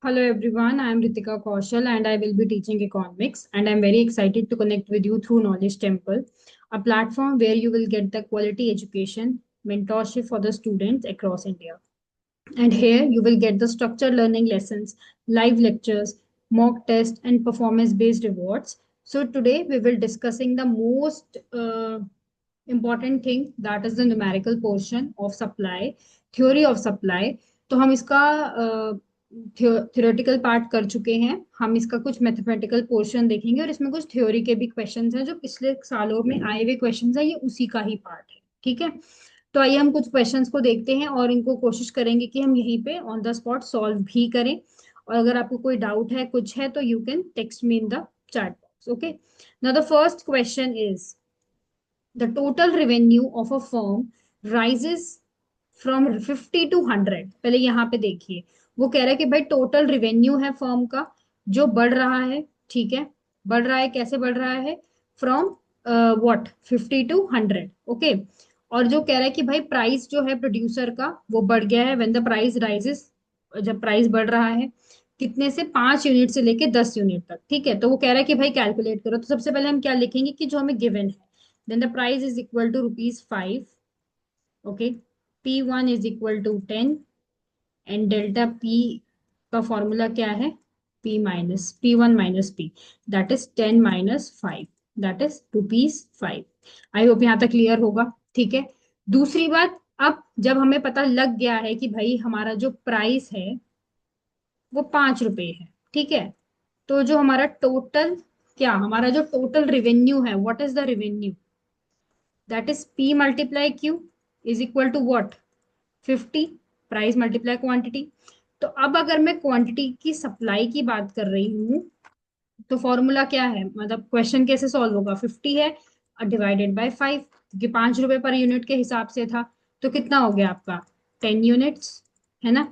Hello everyone, I am Ritika Kaushal and I will be teaching economics, and I am very excited to connect with you through Knowledge Temple, a platform where you will get the quality education, mentorship for the students across India. And here you will get the structured learning lessons, live lectures, mock tests and performance based rewards. So today we will discussing the most important thing, that is the numerical portion of supply, theory of supply. तो हम इसका theoretical part कर चुके हैं। हम इसका कुछ mathematical portion देखेंगे और इसमें कुछ थ्योरी के भी क्वेश्चंस हैं जो पिछले सालों में आए हुए क्वेश्चंस हैं, ये उसी का ही पार्ट है। ठीक है, तो आइए हम कुछ क्वेश्चंस को देखते हैं और इनको कोशिश करेंगे कि हम यहीं पे ऑन द स्पॉट सॉल्व भी करें। और अगर आपको कोई डाउट है, कुछ है, तो you can text me in the chat box. Okay, now the first question is the total revenue of a firm rises from 50 to 100। पहले यहाँ पे देखिए, वो कह रहा है कि भाई टोटल रिवेन्यू है फर्म का जो बढ़ रहा है। ठीक है, बढ़ रहा है, कैसे बढ़ रहा है? From what, 50 to 100। ओके, और जो कह रहा है कि भाई प्राइस जो है प्रोड्यूसर का वो बढ़ गया है, व्हेन द प्राइस राइजेस, जब प्राइस बढ़ रहा है कितने से, 5 यूनिट से लेके 10 यूनिट तक। ठीक है, तो वो कह रहा है कि भाई कैलकुलेट करो। तो सबसे पहले हम क्या लिखेंगे कि जो हमें गिवन है, then the price is equal to rupees 5। okay, p1 is equal to 10 and delta p का फॉर्मूला क्या है? p minus p1 minus p, that is 10 minus 5, that is rupees 5। I hope यहाँ तक क्लियर होगा। ठीक है, दूसरी बात, अब जब हमें पता लग गया है कि भाई हमारा जो प्राइस है वो 5 रुपए है, ठीक है, तो जो हमारा टोटल, क्या हमारा जो टोटल रेवेन्यू है, what is the revenue? that is p multiply q is equal to what? 50। Price multiply quantity. तो अब अगर मैं क्वांटिटी की सप्लाई की बात कर रही हूँ, तो फॉर्मूला क्या है, मतलब क्वेश्चन कैसे सॉल्व होगा? 50 है डिवाइडेड बाय 5, क्योंकि 5 रुपए पर यूनिट के हिसाब से था। तो कितना हो गया आपका? 10 यूनिट्स, है ना।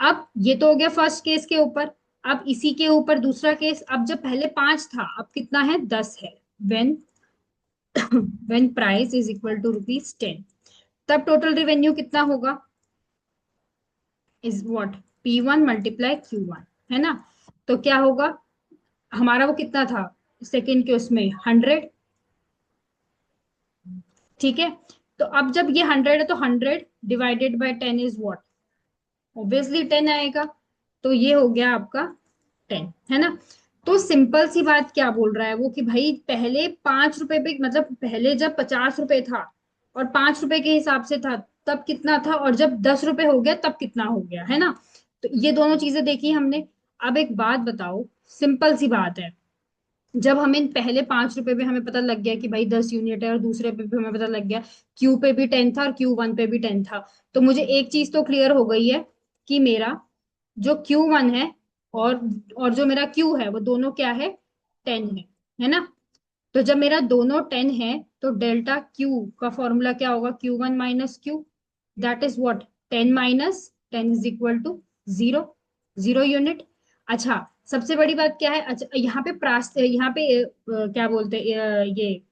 अब ये तो हो गया फर्स्ट केस के ऊपर। अब इसी के ऊपर दूसरा केस, अब जब पहले 5 था, अब कितना है? 10 है। When when price is equal to rupees 10, तब टोटल रेवेन्यू कितना होगा? Is what? P1 multiply Q1, है ना। तो क्या होगा हमारा? वो कितना था सेकंड के उसमें? 100। ठीक है, तो अब जब ये 100 है तो 100 divided by 10 is what? Obviously 10 आएगा। तो ये हो गया आपका 10, है ना। तो सिंपल सी बात क्या बोल रहा है वो, कि भाई पहले 5 रुपए पे, मतलब पहले जब 50 रुपए था और 5 रुपए के हिसाब से था, तब कितना था, और जब 10 रुपए हो गया तब कितना हो गया, है ना। तो ये दोनों चीजें देखी हमने। अब एक बात बताओ, सिंपल सी बात है, जब हमें पहले 5 रुपए पे हमें पता लग गया कि भाई 10 यूनिट है, और दूसरे पे भी हमें पता लग गया क्यू पे भी 10 था और Q1 पे भी 10 था, तो मुझे एक चीज तो क्लियर हो गई है कि मेरा जो Q1 है और जो मेरा Q है, वो दोनों क्या है? 10 है ना। तो जब मेरा दोनों 10 है, तो डेल्टा Q का फॉर्मूला क्या होगा? Q1 minus Q, that is what? 10 minus 10 is equal to 0, 0 unit. अच्छा, सबसे बड़ी बात क्या है? अच्छा, यहाँ पे यहाँ पे क्या बोलते हैं, ये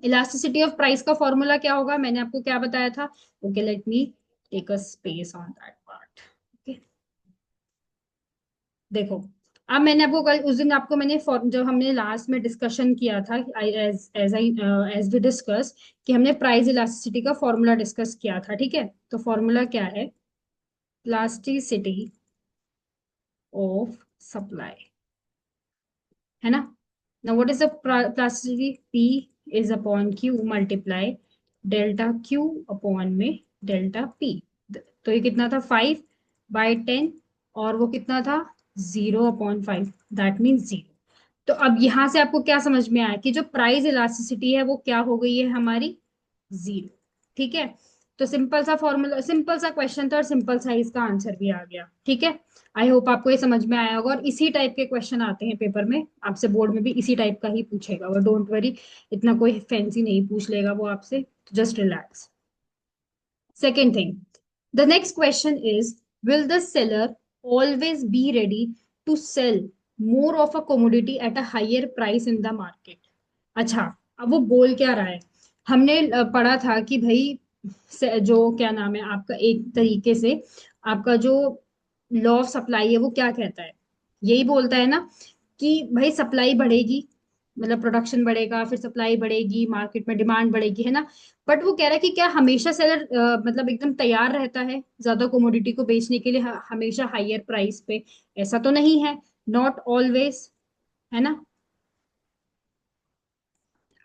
इलास्टिसिटी ऑफ प्राइस का फॉर्मूला क्या होगा? मैंने आपको क्या बताया था? Okay, let me take a space on that part. Okay, देखो, अब मैंने आपको कल उस दिन आपको मैंने जब हमने लास्ट में डिस्कशन किया था, as as I as we discuss, कि हमने प्राइस इलास्टिसिटी का फॉर्मूला डिस्कस किया था। ठीक है, तो फॉर्मूला क्या है? इलास्टिसिटी ऑफ सप्लाई, है ना। now what is the plasticity? P is upon Q multiply delta Q upon में डेल्टा P। तो ये कितना था? 5/10, और वो कितना था? 0/5, दैट मीन 0। तो अब यहां से आपको क्या समझ में आया कि जो प्राइस इलास्टिसिटी है वो क्या हो गई है हमारी? 0। ठीक है, तो सिंपल सा फॉर्मूला, सिंपल सा क्वेश्चन था और सिंपल सा इसका आंसर भी आ गया। ठीक है, आई होप आपको ये समझ में आया होगा। और इसी टाइप के क्वेश्चन आते हैं पेपर में, आपसे बोर्ड में भी इसी टाइप का ही पूछेगा वो, डोंट वरी, इतना कोई फैंसी नहीं पूछ लेगा वो आपसे, just relax. Second thing, the next question is, will the seller always be ready to sell more of a commodity at a higher price in the market? अच्छा, अब वो बोल क्या रहा है? हमने पढ़ा था कि भाई जो क्या नाम है आपका, एक तरीके से आपका जो लॉ ऑफ सप्लाई है वो क्या कहता है, यही बोलता है ना कि भाई सप्लाई बढ़ेगी, मतलब प्रोडक्शन बढ़ेगा, फिर सप्लाई बढ़ेगी, मार्केट में डिमांड बढ़ेगी, है ना। बट वो कह रहा है कि क्या हमेशा सेलर मतलब एकदम तैयार रहता है ज्यादा कोमोडिटी को बेचने के लिए, हमेशा हायर प्राइस पे? ऐसा तो नहीं है, नॉट ऑलवेज, है ना।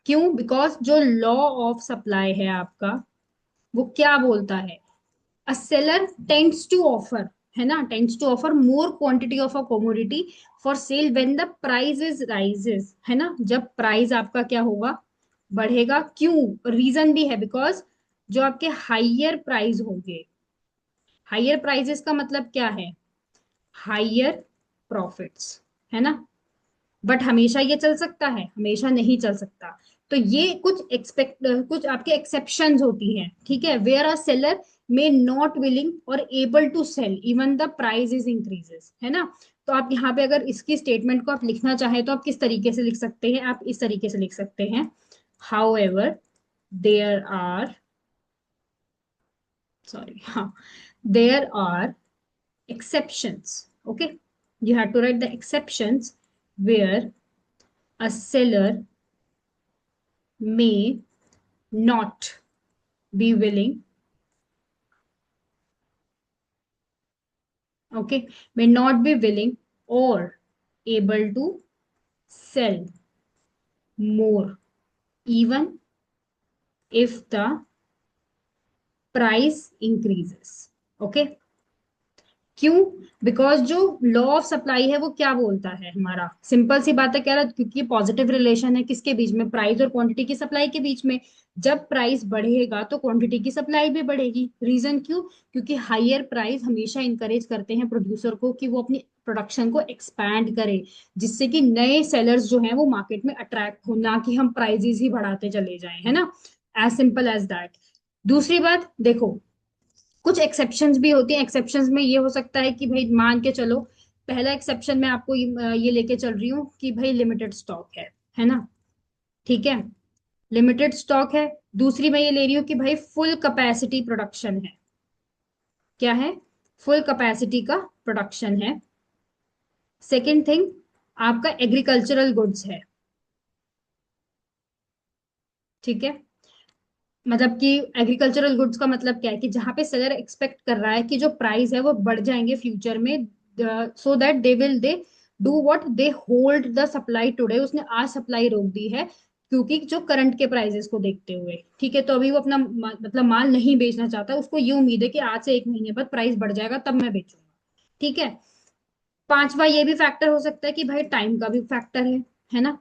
क्यों? बिकॉज जो लॉ ऑफ सप्लाई है आपका, वो क्या बोलता है, a seller tends to offer, है ना, tends to offer more quantity of a commodity for sale when the price is rises, है ना, जब प्राइस आपका क्या होगा, बढ़ेगा। क्यों? रीजन भी है, बिकॉज जो आपके हाइयर प्राइस होंगे, हाइयर प्राइसेस का मतलब क्या है, हाइयर प्रॉफिट्स, है ना। बट हमेशा ये चल सकता है? हमेशा नहीं चल सकता। तो ये कुछ आपके एक्सेप्शंस होती हैं, ठीक है, where a seller may not willing और able to sell even the price is increases, है ना। तो आप यहाँ पे अगर इसकी स्टेटमेंट को आप लिखना चाहें तो आप किस तरीके से लिख सकते हैं, आप इस तरीके से लिख सकते हैं, however there are, sorry, हाँ, there are exceptions, okay, you have to write the exceptions where a seller may not be willing, okay, may not be willing or able to sell more even if the price increases, okay। क्यों? Because जो law of supply है वो क्या बोलता है, हमारा simple सी बात है, कह रहा है क्योंकि पॉजिटिव रिलेशन है किसके बीच में, प्राइस और क्वांटिटी की सप्लाई के बीच में। जब प्राइस बढ़ेगा तो क्वांटिटी की सप्लाई भी बढ़ेगी। रीजन क्यों? क्योंकि हायर प्राइस हमेशा इंकरेज करते हैं प्रोड्यूसर को कि वो अपनी प्रोडक्शन को एक्सपैंड करे, जिससे कि नए सेलर्स जो हैं वो मार्केट में अट्रैक्ट हो, ना कि हम प्राइजेस ही बढ़ाते चले जाएं, है ना। As simple as that. दूसरी बात देखो, कुछ एक्सेप्शंस भी होती हैं। एक्सेप्शंस में ये हो सकता है कि भाई मान के चलो, पहला एक्सेप्शन मैं आपको ये लेके चल रही हूँ कि भाई लिमिटेड स्टॉक है ना, ठीक है, लिमिटेड स्टॉक है। दूसरी मैं ये ले रही हूँ कि भाई फुल कैपेसिटी प्रोडक्शन है, क्या है, फुल कैपेसिटी का प्रोडक्शन है। सेकेंड थिंग, आपका एग्रीकल्चरल गुड्स है, ठीक है। मतलब कि एग्रीकल्चरल गुड्स का मतलब क्या है कि जहां पे सेलर एक्सपेक्ट कर रहा है कि जो प्राइस है वो बढ़ जाएंगे फ्यूचर में, so that they do what they hold the supply today, उसने आज सप्लाई रोक दी है क्योंकि जो करंट के प्राइसेस को देखते हुए, ठीक है, तो अभी वो अपना मतलब माल नहीं बेचना चाहता, उसको ये उम्मीद है कि आज से एक महीने बाद प्राइस बढ़ जाएगा तब मैं बेचूंगा, ठीक है। पांचवा ये भी फैक्टर हो सकता है कि भाई टाइम का भी फैक्टर है ना।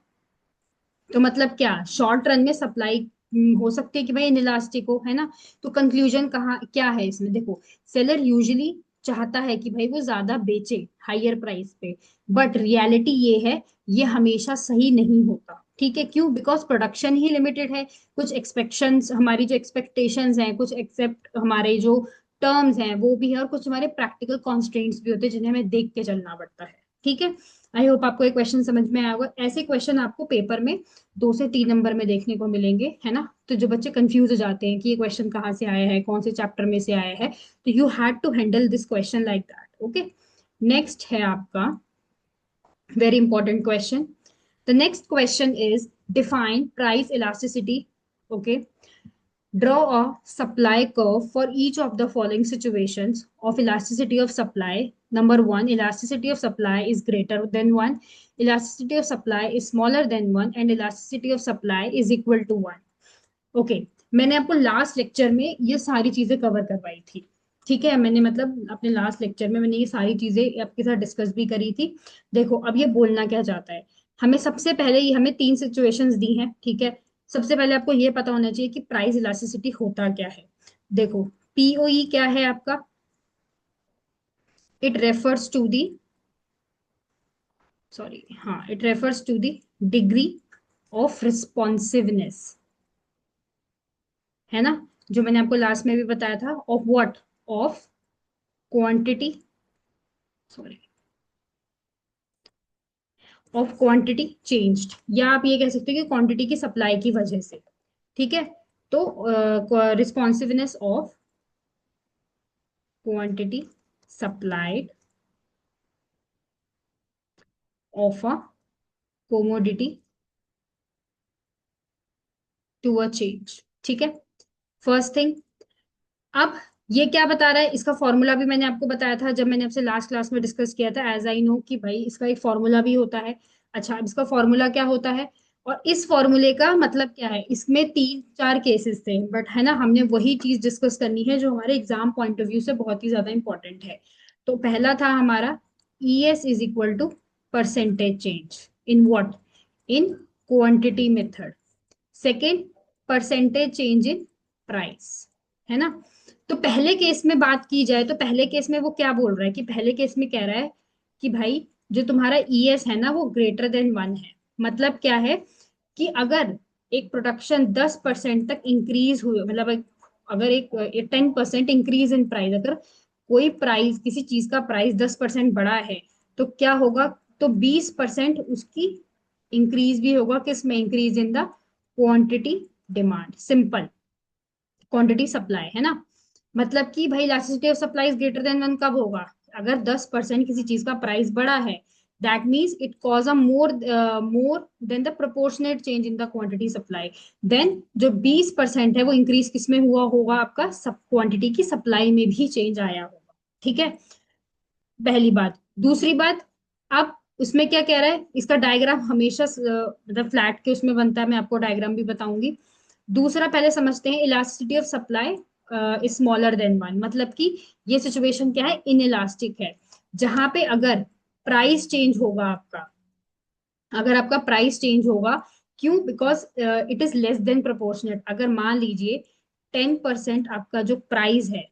तो मतलब क्या, शॉर्ट रन में सप्लाई हो सकती है कि भाई इनइलास्टिक हो, है ना। तो कंक्लूजन कहाँ क्या है इसमें, देखो, सेलर यूजुअली चाहता है कि भाई वो ज्यादा बेचे हायर प्राइस पे, बट रियलिटी ये है, ये हमेशा सही नहीं होता, ठीक है। क्यों? बिकॉज प्रोडक्शन ही लिमिटेड है, कुछ एक्सपेक्शंस, हमारी जो एक्सपेक्टेशंस हैं, कुछ एक्सेप्ट हमारे जो टर्म्स हैं वो भी है, और कुछ हमारे प्रैक्टिकल कॉन्स्ट्रेंट्स भी होते हैं जिन्हें हमें देख के चलना पड़ता है, ठीक है। आई होप आपको एक क्वेश्चन समझ में आया होगा। ऐसे क्वेश्चन आपको पेपर में 2 से 3 नंबर में देखने को मिलेंगे, है ना। तो जो बच्चे कंफ्यूज हो जाते हैं कि ये क्वेश्चन कहाँ से आया है, कौन से चैप्टर में से आया है, तो you had to handle this question like that, okay. Next है आपका very important question. The next question is define price elasticity, okay. Draw a supply curve for each of the following situations of elasticity of supply. Number one, elasticity of supply is greater than 1, elasticity of supply is smaller than 1, and elasticity of supply is equal to 1. Okay, मैंने आपको last lecture में ये सारी चीजें cover करवाई थी, ठीक है। मैंने मतलब अपने लास्ट लेक्चर में मैंने ये सारी चीजें आपके साथ डिस्कस भी करी थी। देखो अब ये बोलना क्या चाहता है, हमें सबसे पहले ही हमें 3 सिचुएशंस दी हैं, ठीक है। सबसे पहले आपको ये पता होना चाहिए कि प्राइस इलास्टिसिटी होता क्या है। देखो, पीओई क्या है आपका, it refers to the, sorry, हाँ, it refers to the degree of responsiveness, है ना, जो मैंने आपको लास्ट में भी बताया था, of what, of quantity, sorry, of quantity changed, या आप ये कह सकते हो कि क्वांटिटी की सप्लाई की वजह से, ठीक है। तो responsiveness of quantity supplied of a commodity to a change. ठीक है, फर्स्ट थिंग। अब ये क्या बता रहा है, इसका फॉर्मूला भी मैंने आपको बताया था जब मैंने आपसे लास्ट क्लास में डिस्कस किया था, एज आई नो कि भाई इसका एक फॉर्मूला भी होता है। अच्छा, अब इसका फॉर्मूला क्या होता है और इस फॉर्मूले का मतलब क्या है, इसमें तीन चार केसेस थे, बट है ना, हमने वही चीज डिस्कस करनी है जो हमारे एग्जाम पॉइंट ऑफ व्यू से बहुत ही ज्यादा इंपॉर्टेंट है। तो पहला था हमारा E S is equal to percentage change in what, in quantity method. Second, percentage change in price, है ना। तो पहले केस में बात की जाए तो पहले केस में वो क्या बोल रहा है कि पहले केस में कह रहा है कि भाई जो तुम्हारा ईएस है ना वो ग्रेटर देन 1 है। मतलब क्या है कि अगर एक प्रोडक्शन 10% तक इंक्रीज हुई, मतलब अगर एक 10% इंक्रीज इन प्राइस, अगर कोई प्राइस किसी चीज का प्राइस 10% बढ़ा है तो क्या होगा, तो 20% उसकी इंक्रीज भी होगा, किस में, increase in the quantity demand, simple, quantity supply, है ना। मतलब कि भाई elasticity of supply is greater than 1 कब होगा, अगर 10% किसी चीज का प्राइस बढ़ा है, that means it cause a more than the proportionate change in the quantity supply. Then जो 20% है वो इंक्रीज किसमें हुआ होगा, आपका सब क्वांटिटी की सप्लाई में भी चेंज आया होगा। ठीक है, पहली बात। दूसरी बात, अब उसमें क्या कह रहा है, इसका डायग्राम हमेशा मतलब फ्लैट के उसमें बनता है, मैं आपको डायग्राम भी बताऊंगी। दूसरा पहले समझते हैं, elasticity of supply is smaller than 1, मतलब कि ये सिचुएशन क्या है, इनइलास्टिक है, जहां पे अगर प्राइस चेंज होगा आपका, अगर आपका प्राइस चेंज होगा, क्यों, because it is less than proportionate. अगर मान लीजिए 10% आपका जो प्राइस है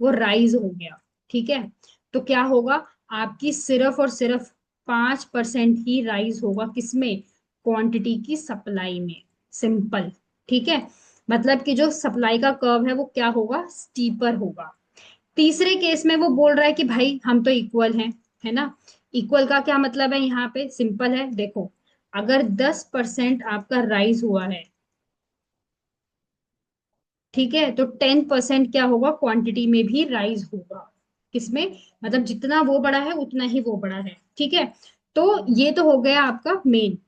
वो राइज हो गया, ठीक है, तो क्या होगा, आपकी सिर्फ और सिर्फ 5% ही राइज होगा, किसमें, क्वांटिटी की सप्लाई में, सिंपल। ठीक है, मतलब कि जो सप्लाई का कर्व है वो क्या होगा, स्टीपर होगा। तीसरे केस में वो बोल रहा है कि भाई हम तो इक्वल हैं, है ना। इक्वल का क्या मतलब है, यहाँ पे सिंपल है, देखो, अगर 10% आपका राइज हुआ है, ठीक है, तो 10% क्या होगा, क्वांटिटी में भी राइज होगा, किसमें, मतलब जितना वो बड़ा है उतना ही वो बड़ा है। ठीक है, तो ये तो हो गया आपका main.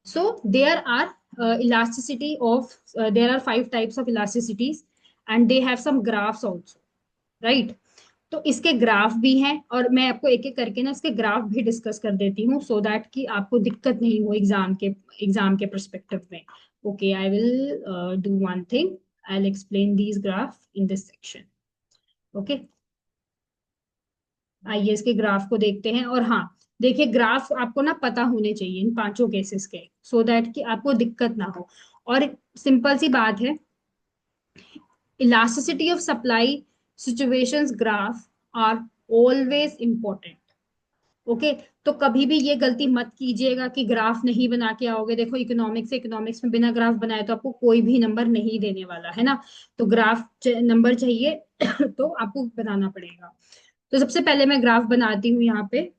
So there are elasticity of, there are 5 types of elasticities and they have some graphs also, right. तो इसके ग्राफ भी हैं और मैं आपको एक एक करके ना इसके ग्राफ भी डिस्कस कर देती हूँ, सो दैट कि आपको दिक्कत नहीं हो एग्जाम के परस्पेक्टिव में। Okay, I will do one thing, I will explain these graph in this section. Okay, आइए इसके ग्राफ को देखते हैं। और हाँ, देखिए ग्राफ आपको ना पता होने चाहिए इन पांचों केसेस के, सो दैट कि आपको दिक्कत ना हो। और सिंपल सी बात है, elasticity of supply situations graph are always important। Okay, तो कभी भी ये गलती मत कीजिएगा कि ग्राफ नहीं बना के आओगे। देखो इकोनॉमिक्स में बिना ग्राफ बनाए तो आपको कोई भी नंबर नहीं देने वाला, है ना। तो ग्राफ नंबर चाहिए तो आपको बनाना पड़ेगा। तो सबसे पहले मैं ग्राफ बनाती हूँ यहाँ पे।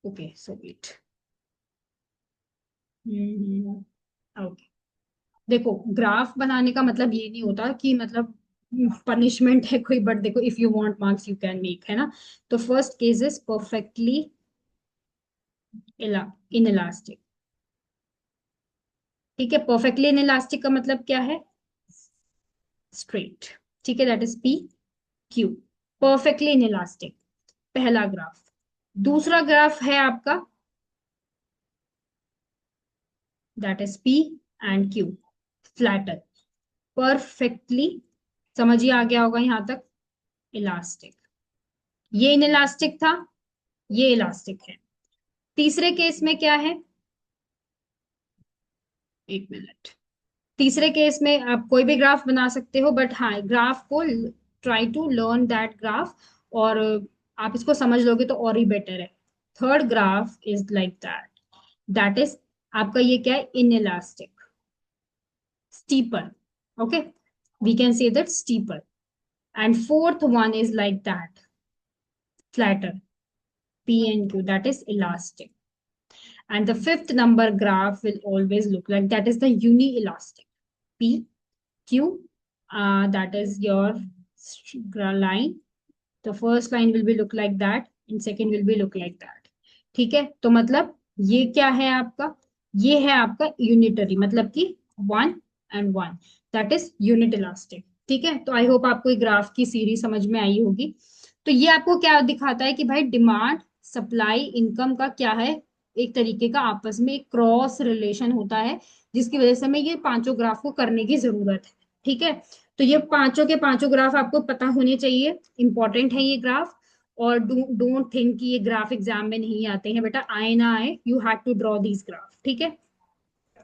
ओके, सो वेट, ओके। देखो, ग्राफ बनाने का मतलब ये नहीं होता कि मतलब पनिशमेंट है कोई, बट देखो, if you want marks you can make, है ना। तो first case is perfectly in elastic. ठीक है, परफेक्टली इन इलास्टिक का मतलब क्या है, स्ट्रेट। ठीक है, that is P Q, perfectly in elastic, पहला ग्राफ। दूसरा ग्राफ है आपका, that is P and Q, flatter, perfectly, समझिए आ गया होगा यहां तक, इलास्टिक। ये इन इलास्टिक था, ये इलास्टिक है। तीसरे केस में क्या है, एक मिनट, तीसरे केस में आप कोई भी ग्राफ बना सकते हो, बट हाँ, ग्राफ को try to learn that graph, और आप इसको समझ लोगे तो और ही बेटर है। Third graph is like that, that is आपका ये क्या है, inelastic, steeper. Okay, we can say that steeper. And fourth one is like that, flatter, P and Q, that is elastic. And the fifth number graph will always look like, that is the uni-elastic, P, Q, that is your line. The first line will be look like that, in second will be look like that. ठीक है, तो मतलब ये क्या है आपका, ये है आपका यूनिटरी, मतलब कि 1 and 1, that is unit elastic. ठीक है, तो आई होप आपको ये ग्राफ की सीरीज समझ में आई होगी। तो ये आपको क्या दिखाता है कि भाई डिमांड सप्लाई इनकम का क्या है, एक तरीके का आपस में एक क्रॉस रिलेशन होता है, जिसकी वजह से हमें ये पांचों ग्राफ को करने की जरूरत है। ठीक है, तो ये पांचों के पांचों ग्राफ आपको पता होने चाहिए, इंपॉर्टेंट है ये ग्राफ। और डोंट थिंक कि ये ग्राफ एग्जाम में नहीं आते हैं बेटा, आए ना आए, you have to draw these graph. ठीक है,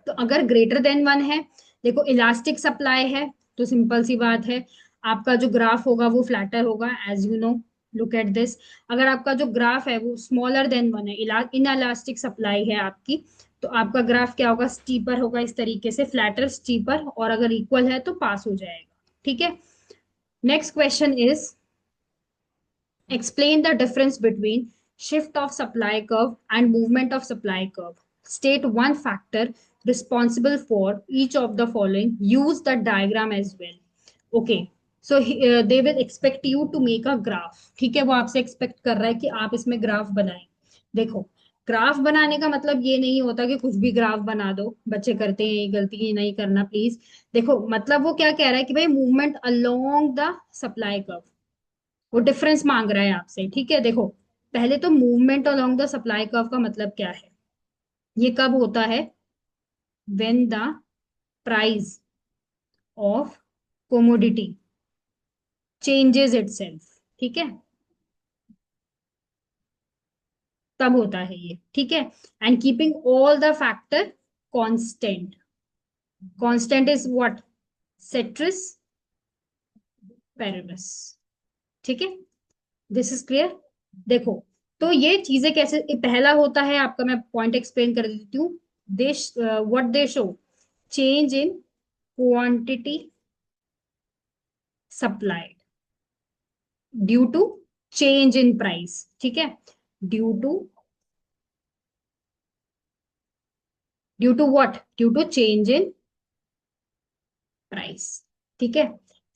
तो अगर ग्रेटर देन 1 है, देखो इलास्टिक सप्लाई है, तो सिंपल सी बात है, आपका जो ग्राफ होगा वो फ्लैटर होगा, as you know, look at this. अगर आपका जो ग्राफ है वो स्मॉलर देन 1 है, इन इलास्टिक सप्लाई है आपकी, तो आपका ग्राफ क्या होगा, स्टीपर होगा, इस तरीके से फ्लैटर स्टीपर, और अगर इक्वल है तो पास हो जाएगा। ठीक है, next question is explain the difference between shift of supply curve and movement of supply curve. State one factor responsible for each of the following. Use the diagram as well. Okay. So they will expect you to make a graph. ठीक है, वो आपसे expect कर रहा है कि आप इसमें ग्राफ बनाएं। देखो, ग्राफ बनाने का मतलब ये नहीं होता कि कुछ भी ग्राफ बना दो, बच्चे करते हैं ये गलती, ये नहीं करना प्लीज। देखो मतलब वो क्या कह रहा है कि भाई movement along the supply curve, वो डिफरेंस मांग रहा है आपसे। ठीक है, देखो पहले तो movement along the supply curve का मतलब क्या है, ये कब होता है, when the price of commodity changes itself. ठीक है, तब होता है ये। ठीक है, and keeping all the factor constant. Constant is what, ceteris paribus. ठीक है, दिस इज क्लियर। देखो, तो ये चीजें कैसे, पहला होता है आपका, मैं पॉइंट एक्सप्लेन कर देती हूँ। They what they show, change in quantity supplied due to change in price. ठीक है, due to, due to what, due to change in price. ठीक है,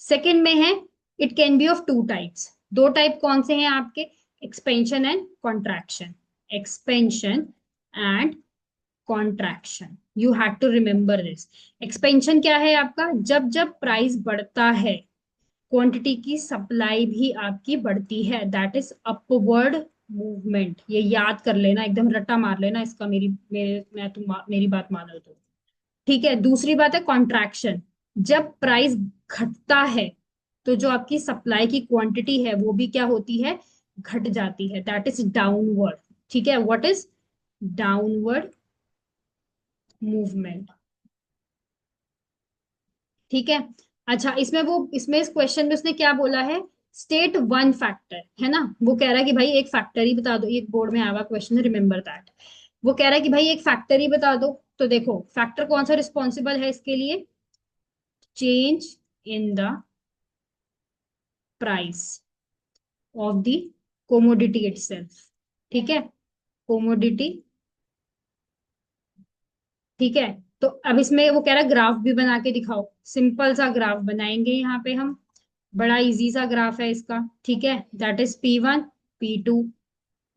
सेकंड में है, it can be of two types. दो टाइप कौन से हैं आपके, expansion and contraction. Expansion and contraction, you have to remember this. Expansion क्या है आपका, जब जब प्राइस बढ़ता है क्वांटिटी की सप्लाई भी आपकी बढ़ती है, दैट इज अपवर्ड मूवमेंट। ये याद कर लेना, एकदम रट्टा मार लेना इसका, मेरी बात मानो तो। ठीक है, दूसरी बात है कॉन्ट्रैक्शन, जब प्राइस घटता है तो जो आपकी सप्लाई की क्वांटिटी है वो भी क्या होती है, घट जाती है, दैट इज डाउनवर्ड। ठीक है, व्हाट इज डाउनवर्ड मूवमेंट। ठीक है, अच्छा इसमें वो, इसमें इस क्वेश्चन में उसने क्या बोला है, स्टेट वन फैक्टर, है ना, वो कह रहा है कि भाई एक फैक्टर ही बता दो, ये बोर्ड में आया हुआ क्वेश्चन है, रिमेंबर दैट। वो कह रहा है कि भाई एक फैक्टर ही बता दो, तो देखो फैक्टर कौन सा रिस्पॉन्सिबल है इसके लिए, change in the price of the commodity itself. ठीक है, कोमोडिटी। ठीक है, तो अब इसमें वो कह रहा है ग्राफ भी बना के दिखाओ, सिंपल सा ग्राफ बनाएंगे यहाँ पे हम, बड़ा इजी सा ग्राफ है इसका। ठीक है, that is P1 P2,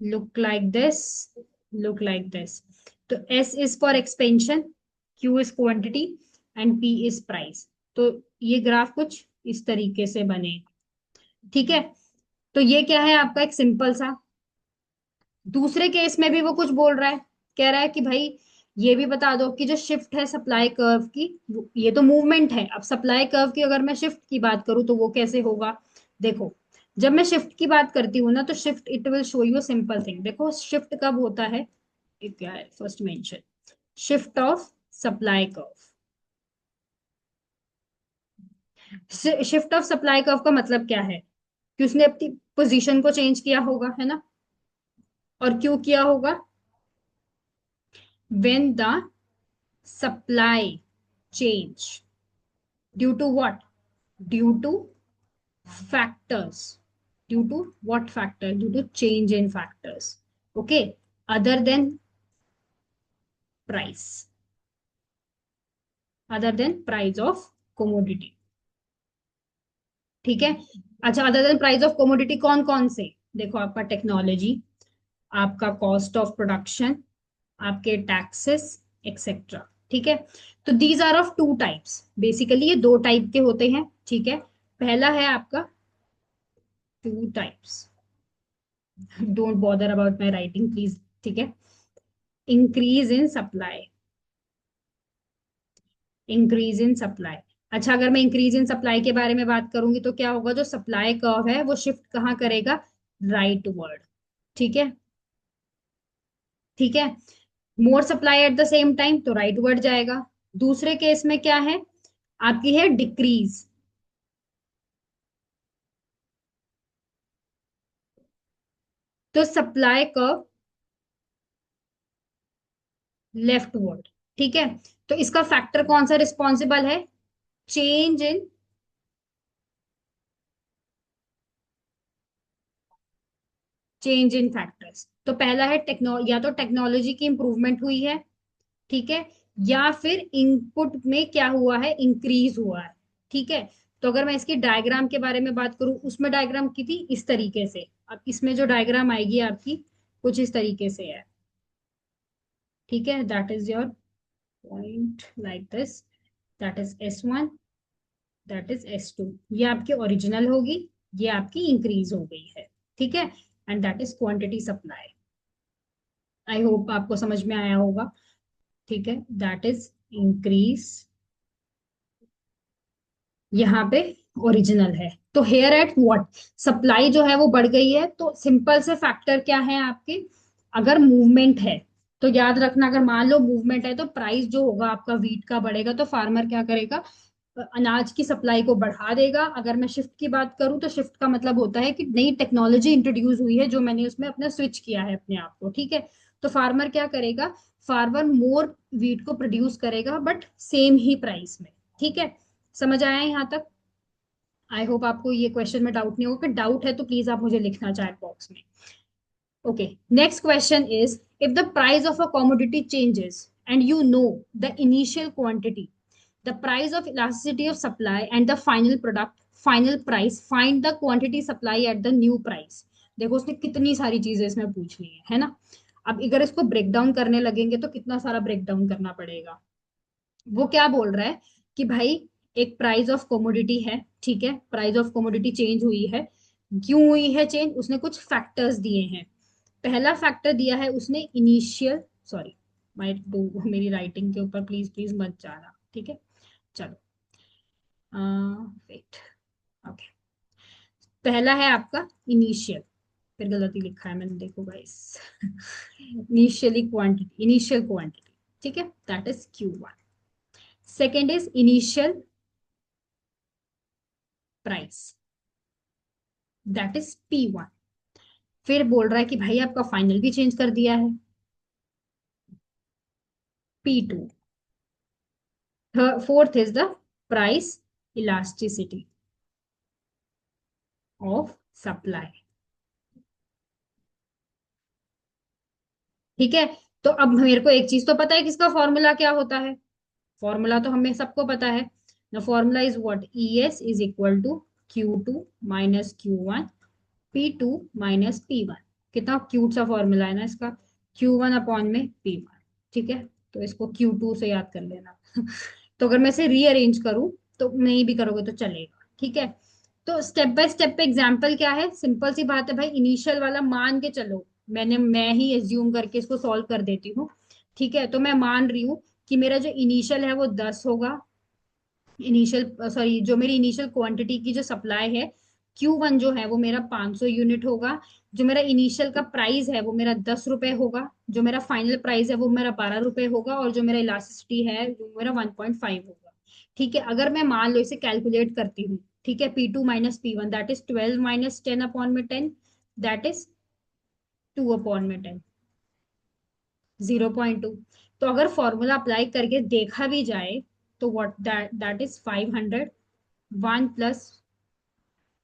look like this, look like this. तो S is for expansion, Q is quantity, and P is price. तो ये ग्राफ कुछ इस तरीके से बने। ठीक है, तो ये क्या है आपका एक सिंपल सा। दूसरे केस में भी वो कुछ बोल रहा है, कह रहा है कि भाई ये भी बता दो कि जो शिफ्ट है सप्लाई कर्व की, ये तो मूवमेंट है, अब सप्लाई कर्व की अगर मैं शिफ्ट की बात करूं तो वो कैसे होगा। देखो, जब मैं शिफ्ट की बात करती हूँ ना, तो shift it will show you simple thing. देखो शिफ्ट कब होता है, एक क्या है first mention, shift of supply curve. Shift of supply curve का मतलब क्या है, कि उसने अपनी पोजीशन को चेंज किया होगा, है ना, और क्यों किया होगा, when the supply change, due to what, due to factors, due to what factor, due to change in factors, okay, other than price, other than price of commodity। ठीक है, अच्छा other than price of commodity कौन कौन से, देखो आपका technology, आपका cost of production, आपके टैक्सेस एक्सेट्रा। ठीक है, तो these are of two types, basically ये दो टाइप के होते हैं। ठीक है, पहला है आपका two types, don't bother about my writing please. ठीक है, increase in supply, increase in supply. अच्छा, अगर मैं इंक्रीज इन सप्लाई के बारे में बात करूंगी तो क्या होगा, जो सप्लाई कर्व है वो शिफ्ट कहाँ करेगा, राइट वर्ड। ठीक है, ठीक है, more supply at the same time तो राइट वर्ड जाएगा। दूसरे केस में क्या है, आपकी है डिक्रीज, तो सप्लाई कर्व लेफ्ट वर्ड। ठीक है, तो इसका फैक्टर कौन सा रिस्पॉन्सिबल है, change in, change in factors. तो पहला है या तो टेक्नोलॉजी की इंप्रूवमेंट हुई है, ठीक है, या फिर इनपुट में क्या हुआ है, इंक्रीज हुआ है। ठीक है, तो अगर मैं इसकी डायग्राम के बारे में बात करूं, उसमें डायग्राम की थी इस तरीके से, अब इसमें जो डायग्राम आएगी आपकी कुछ इस तरीके से है। ठीक है, that is your point like this, that is S1, that is S2। ये आपकी ओरिजिनल होगी, ये आपकी इंक्रीज हो गई है। ठीक है, and that is quantity supply. I hope आपको समझ में आया होगा। ठीक है, दैट इज इंक्रीज, यहाँ पे ओरिजिनल है। तो हेयर एट व्हाट, सप्लाई जो है वो बढ़ गई है, तो सिंपल से फैक्टर क्या है आपके, अगर मूवमेंट है तो याद रखना, अगर मान लो मूवमेंट है तो प्राइस जो होगा आपका वीट का बढ़ेगा, तो फार्मर क्या करेगा, अनाज की सप्लाई को बढ़ा देगा। अगर मैं शिफ्ट की बात करूं तो शिफ्ट का मतलब होता है कि नई टेक्नोलॉजी इंट्रोड्यूस हुई है, जो मैंने उसमें अपना स्विच किया है अपने आप को। ठीक है, तो फार्मर क्या करेगा, फार्मर मोर वीट को प्रोड्यूस करेगा बट सेम ही प्राइस में। ठीक है, समझ आया यहाँ तक। आई होप आपको ये क्वेश्चन में डाउट नहीं होगा, डाउट है तो प्लीज आप मुझे लिखना चैट बॉक्स में। Okay, next question is, if the price of a commodity changes and you know the initial quantity, the price of elasticity of supply and the final product final price, find the quantity supply at the new price। देखो उसने कितनी सारी चीजें इसमें पूछ ली है ना। अब अगर इसको ब्रेक डाउन करने लगेंगे तो कितना सारा ब्रेक डाउन करना पड़ेगा। वो क्या बोल रहा है कि भाई एक प्राइस ऑफ कमोडिटी है, ठीक है, प्राइस ऑफ कमोडिटी चेंज हुई है, क्यों हुई है चेंज, उसने कुछ फैक्टर्स दिए हैं। पहला फैक्टर दिया है उसने इनिशियल, सॉरी माइट डू, मेरी राइटिंग के ऊपर प्लीज प्लीज मत जाना। ठीक है, चलो, वेट, ओके, पहला है आपका इनिशियल, फिर गलती लिखा है मैंने, देखो guys, initially quantity, initial quantity. ठीक है, that is Q1। Second is initial price, that is P1। फिर बोल रहा है कि भाई आपका फाइनल भी चेंज कर दिया है, P2। Fourth is the price elasticity of supply. ठीक है, तो अब मेरे को एक चीज तो पता है, किसका फॉर्मूला क्या होता है, फॉर्मूला तो हमें सबको पता है। The formula is what, ES is equal to Q2 minus Q1, P2 minus P1। कितना क्यूट सा फॉर्मूला है ना इसका, Q1 अपॉन में P1। ठीक है, तो इसको Q2 से याद कर लेना। तो अगर मैं इसे रीअरेंज करूं, तो नहीं भी करोगे तो चलेगा। ठीक है, तो स्टेप बाय स्टेप पे एग्जांपल क्या है, सिंपल सी बात है भाई, इनिशियल वाला मान के चलो, मैं ही एज्यूम करके इसको सॉल्व कर देती हूँ। ठीक है, तो मैं मान रही हूँ कि मेरा जो इनिशियल है वो 10 होगा, इनिशियल सॉरी, जो मेरी इनिशियल क्वांटिटी की जो सप्लाई है Q1 जो है वो मेरा 500 यूनिट होगा, जो मेरा इनिशियल का प्राइस है वो मेरा 10 रुपए होगा, जो मेरा फाइनल प्राइस है वो मेरा 12 रुपए होगा, और जो मेरा इलास्टिसिटी है वो मेरा 1.5 होगा। ठीक है, अगर मैं मान लो इसे कैलकुलेट करती हूँ, ठीक है, P2 minus P1 that is 12 minus 10 upon में 10, दैट इज 2 अपॉन में 10, 0.2। तो अगर फॉर्मूला अप्लाई करके देखा भी जाए तो what that is 500, 1 plus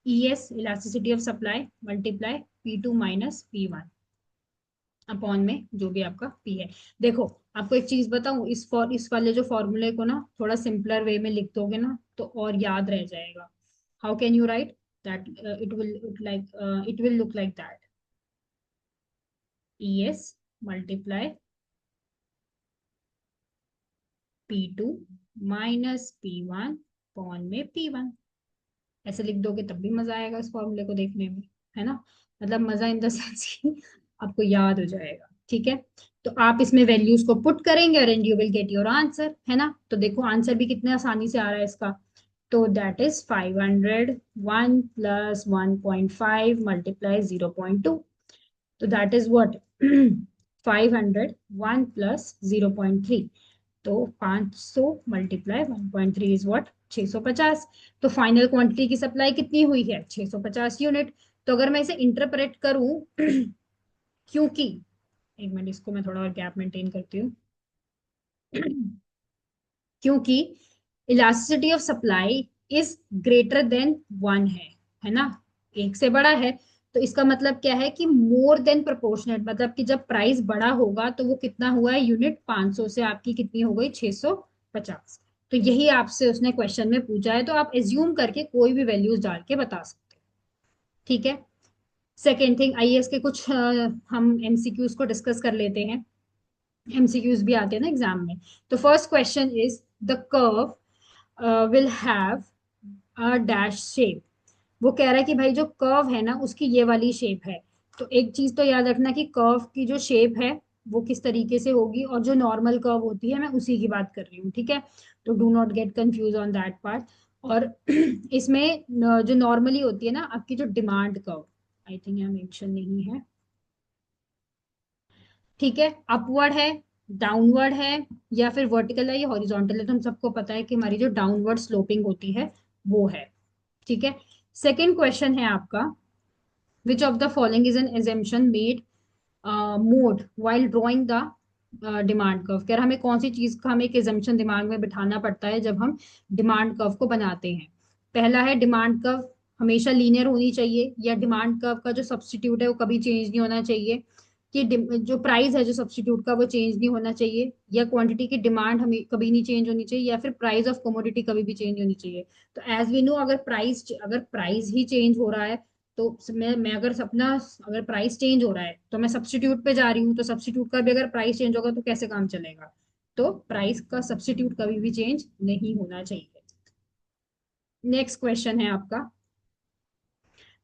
ES elasticity of supply multiply P2 minus P1 upon में जो भी आपका P है। देखो आपको एक चीज बताऊं, इस वाले जो फॉर्मूले को ना थोड़ा सिंपलर वे में लिख दोगे ना तो और याद रह जाएगा। How can you write, that it will look like that. ES multiply P2 minus P1 पॉन में P1। ऐसे लिख दोगे तब भी मजा आएगा इस फॉर्मूले को देखने में, है ना। मतलब मजा इन द सेंस कि आपको याद हो जाएगा, ठीक है। तो आप इसमें वैल्यूज को पुट करेंगे और and you will get your answer, है ना। तो देखो आंसर भी कितने आसानी से आ रहा है इसका। तो दैट इज 500 1 प्लस 1.5 मल्टीप्लाई 0.2। तो दैट इज व्हाट 500 1 प्लस 0.3। तो 500 मल्टीप्लाई 1.3 इज व्हाट 650। तो फाइनल क्वांटिटी की सप्लाई कितनी हुई है 650 यूनिट। तो अगर मैं इसे इंटरप्रेट करूं क्योंकि, एक मिनट इसको मैं थोड़ा और गैप मेंटेन करती हूँ। क्योंकि elasticity of supply is greater than 1 है ना, एक से बड़ा है। तो इसका मतलब क्या है कि मोर देन प्रोपोर्शनेट, मतलब कि जब प्राइस बड़ा होगा तो वो कितना हुआ है यूनिट 500 से आपकी कितनी हो गई 650। तो यही आपसे उसने क्वेश्चन में पूछा है, तो आप एज्यूम करके कोई भी वैल्यूज डाल के बता सकते हैं, ठीक है। सेकेंड थिंग, आइए इसके कुछ हम एमसीक्यूज को डिस्कस कर लेते हैं। एमसीक्यूज भी आते हैं ना एग्जाम में। तो first question is the curve will have a dash shape. वो कह रहा है कि भाई जो कर्व है ना उसकी ये वाली शेप है। तो एक चीज तो याद रखना कि कर्व की जो शेप है वो किस तरीके से होगी, और जो नॉर्मल कर्व होती है मैं उसी की बात कर रही हूँ, ठीक है। तो do not get confuse on that part. और इसमें जो नॉर्मली होती है ना आपकी जो डिमांड कर्व, आई थिंक यहाँ मेंशन नहीं है, ठीक है, अपवर्ड है, डाउनवर्ड है, या फिर वर्टिकल है या हॉरिजॉन्टल है। तो हम सबको पता है कि हमारी जो डाउनवर्ड स्लोपिंग होती है वो है, ठीक है। सेकेंड क्वेश्चन है आपका, which of the following is an assumption made mode while drawing the demand curve. कह रहा हमें कौन सी चीज का हमें एक एजम्पशन दिमाग में बिठाना पड़ता है जब हम डिमांड कर्व को बनाते हैं। पहला है डिमांड कर्व हमेशा लीनियर होनी चाहिए, या डिमांड कर्व का जो सब्सटीट्यूट है वो कभी चेंज नहीं होना चाहिए, कि जो प्राइस है जो सब्सटीट्यूट का वो चेंज नहीं होना चाहिए, या क्वांटिटी की डिमांड हमें कभी नहीं चेंज होनी चाहिए, या फिर प्राइस ऑफ कमोडिटी कभी भी चेंज होनी चाहिए। तो एज वी नो अगर प्राइस ही चेंज हो रहा है, तो मैं अगर सपना अगर प्राइस चेंज हो रहा है तो मैं सब्सटीट्यूट पे जा रही हूँ, तो सब्सटीट्यूट का भी अगर प्राइस चेंज होगा तो कैसे काम चलेगा। तो प्राइस का सब्सटीट्यूट कभी भी चेंज नहीं होना चाहिए। नेक्स्ट क्वेश्चन है आपका,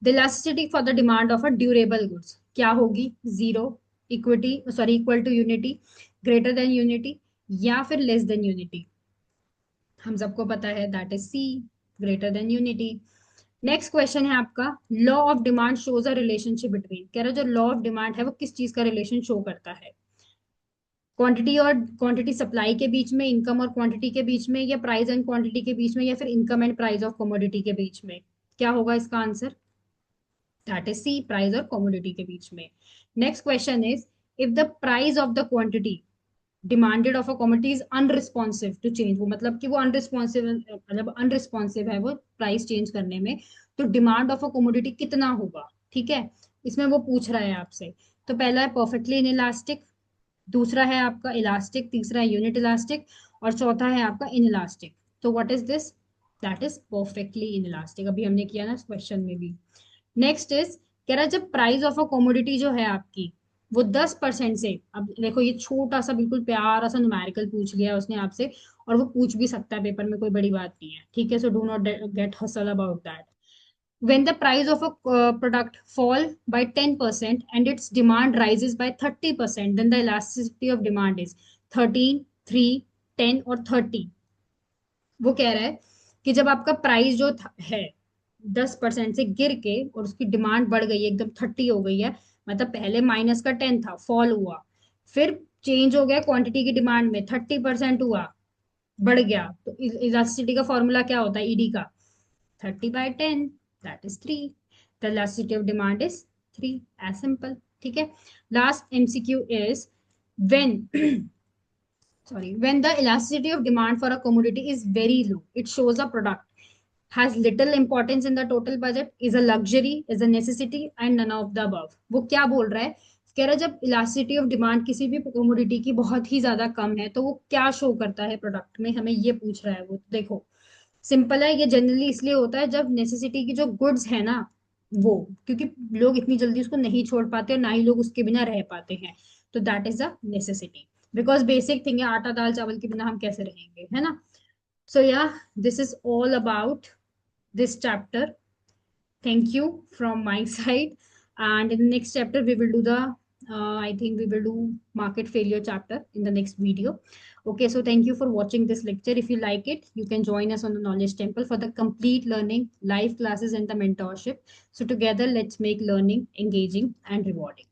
the elasticity for the demand of a durable goods क्या होगी, zero, equity sorry equal to unity, greater than unity, या फिर लेस देन यूनिटी। हम सबको पता है that is C, greater than unity. Next question है आपका, law of demand shows a relationship between. कह रहा है जो लॉ ऑफ डिमांड है वो किस चीज का रिलेशन शो करता है, क्वांटिटी और क्वांटिटी सप्लाई के बीच में, इनकम और क्वांटिटी के बीच में, या प्राइस एंड क्वांटिटी के बीच में, या फिर income and price of commodity के बीच में। क्या होगा इसका answer, that is C, price और कमोडिटी के बीच में। Next question is, if the price of the quantity demanded of a commodity is unresponsive to change, वो मतलब कि वो अनरिस्पॉन्सिव, मतलब अनरिस्पॉन्सिव है वो प्राइस चेंज करने में, तो डिमांड ऑफ अ कमोडिटी कितना होगा, ठीक है। इसमें वो पूछ रहा है आपसे। तो पहला है परफेक्टली इन इलास्टिक, दूसरा है आपका इलास्टिक, तीसरा है यूनिट इलास्टिक, और चौथा है आपका इन इलास्टिक। तो what is this, that is perfectly in elastic, अभी हमने किया ना क्वेश्चन में भी। नेक्स्ट इज, कह रहा है जब प्राइस ऑफ अ कमोडिटी जो है आपकी वो 10% से, अब देखो ये छोटा सा बिल्कुल प्यारा सा न्यूमेरिकल पूछ लिया है उसने आपसे, और वो पूछ भी सकता है पेपर में, कोई बड़ी बात नहीं है, ठीक है। So do not gate hustle about that. When the price of a product fall by 10% and its demand rises by 30%, then the elasticity of demand is 13, 3, 10 और 30। वो कह रहा है कि जब आपका प्राइस जो है 10% से गिर के और उसकी डिमांड बढ़ गई है एकदम 30 हो गई है, मतलब पहले -10 था, फॉल हुआ, फिर चेंज हो गया क्वांटिटी की डिमांड में 30% हुआ, बढ़ गया, तो इलास्टिसिटी का फॉर्मूला क्या होता है ईडी का, 30/10, that is 3। The elasticity of demand is 3, as simple, ठीक है। Last MCQ is, when sorry, when the elasticity of demand for a commodity is very low, it shows a product has little importance in the total budget, is a luxury, is a necessity, and none of the above। वो क्या बोल रहा है, कह रहा है जब elasticity of demand किसी भी कमोडिटी की बहुत ही ज्यादा कम है तो वो क्या शो करता है प्रोडक्ट में, हमें ये पूछ रहा है वो। देखो सिंपल है ये, जनरली इसलिए होता है जब नेसेसिटी की जो गुड्स है ना वो, क्योंकि लोग इतनी जल्दी उसको नहीं छोड़ पाते और ना ही लोग उसके बिना रह पाते हैं। तो that is a necessity, because basic thing है, आटा दाल चावल के बिना हम कैसे रहेंगे, है ना। सो या, this is all about this chapter. Thank you from my side. And in the next chapter, we will do the, I think we will do market failure chapter in the next video. Okay, so thank you for watching this lecture. If you like it, you can join us on the Knowledge Temple for the complete learning, live classes, and the mentorship. So together, let's make learning engaging and rewarding.